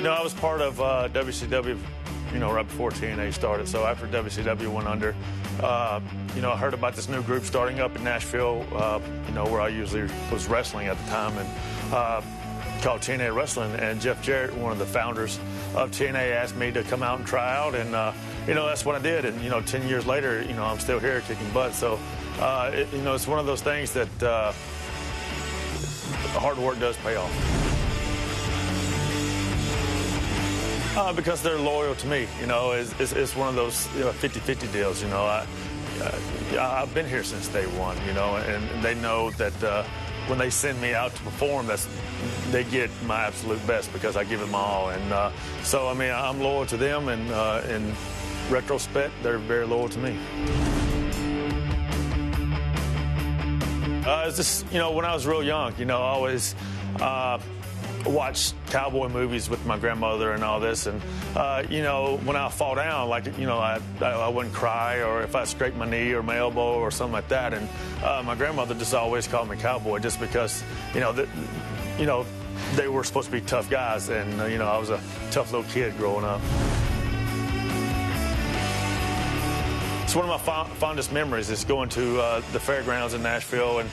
I was part of WCW, right before TNA started. So after WCW went under, I heard about this new group starting up in Nashville, where I usually was wrestling at the time, and called TNA Wrestling. And Jeff Jarrett, one of the founders of TNA, asked me to come out and try out, and that's what I did. And 10 years later, I'm still here kicking butt. So it's one of those things that hard work does pay off. Because they're loyal to me, it's one of those 50-50 deals. I've been here since day one, and they know that when they send me out to perform, they get my absolute best because I give it my all. And so, I'm loyal to them, and in retrospect, they're very loyal to me. It's just, when I was real young, I always watched cowboy movies with my grandmother and all this. And, when I fall down, I wouldn't cry, or if I scraped my knee or my elbow or something like that. And my grandmother just always called me cowboy just because, they were supposed to be tough guys. And, I was a tough little kid growing up. It's one of my fondest memories is going to the fairgrounds in Nashville and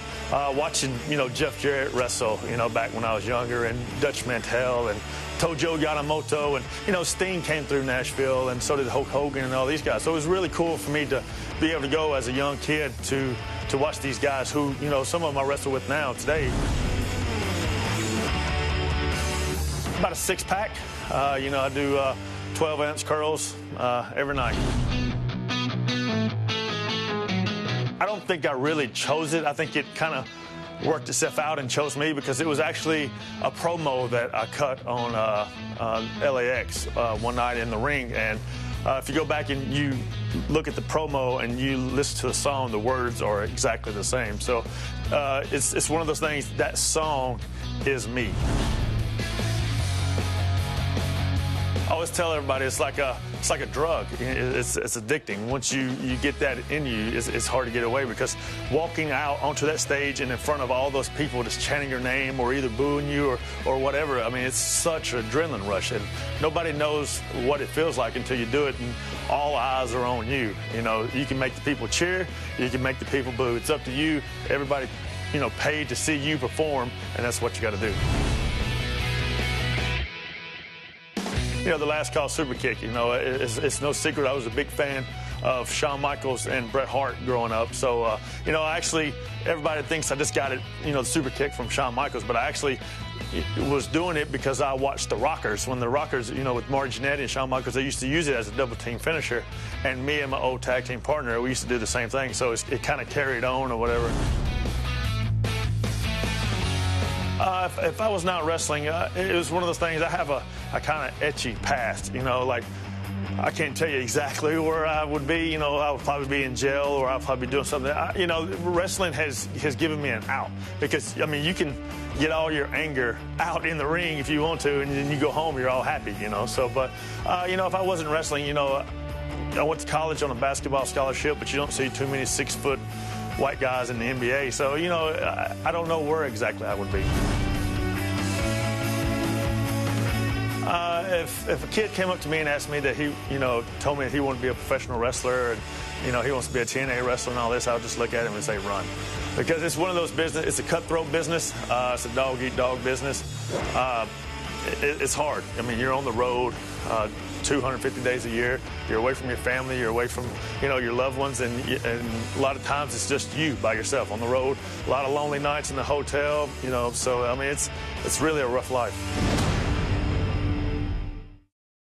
watching, Jeff Jarrett wrestle, back when I was younger, and Dutch Mantell and Tojo Yamamoto, and, Sting came through Nashville, and so did Hulk Hogan and all these guys. So it was really cool for me to be able to go as a young kid to watch these guys who, some of them I wrestle with now today. About a six-pack. I do 12-ounce curls every night. I don't think I really chose it. I think it kind of worked itself out and chose me because it was actually a promo that I cut on LAX one night in the ring. And if you go back and you look at the promo and you listen to the song, the words are exactly the same. So it's one of those things, that song is me. I always tell everybody it's like a drug. It's addicting. Once you get that in you, it's hard to get away, because walking out onto that stage and in front of all those people just chanting your name or either booing you or whatever, it's such an adrenaline rush, and nobody knows what it feels like until you do it, and all eyes are on you. You can make the people cheer, you can make the people boo. It's up to you. Everybody, paid to see you perform, and that's what you got to do. The Last Call Super Kick, it's no secret I was a big fan of Shawn Michaels and Bret Hart growing up. So, actually, everybody thinks I just got it, the Super Kick from Shawn Michaels, but I actually was doing it because I watched the Rockers. When the Rockers, with Marty Jannetty and Shawn Michaels, they used to use it as a double-team finisher. And me and my old tag team partner, we used to do the same thing. So it kind of carried on or whatever. If I was not wrestling, it was one of those things. I have a kind of etchy past, I can't tell you exactly where I would be. I would probably be in jail, or I'll probably be doing something. Wrestling has given me an out, because, you can get all your anger out in the ring if you want to, and then you go home, you're all happy, So, but, if I wasn't wrestling, I went to college on a basketball scholarship, but you don't see too many 6-foot white guys in the NBA. So, I don't know where exactly I would be. If a kid came up to me and asked me that he, told me that he wanted to be a professional wrestler and, he wants to be a TNA wrestler and all this, I would just look at him and say, run. Because it's one of those business, it's a cutthroat business. It's a dog-eat-dog business. It's hard. You're on the road 250 days a year. You're away from your family. You're away from, your loved ones. And a lot of times it's just you by yourself on the road. A lot of lonely nights in the hotel, So, it's really a rough life.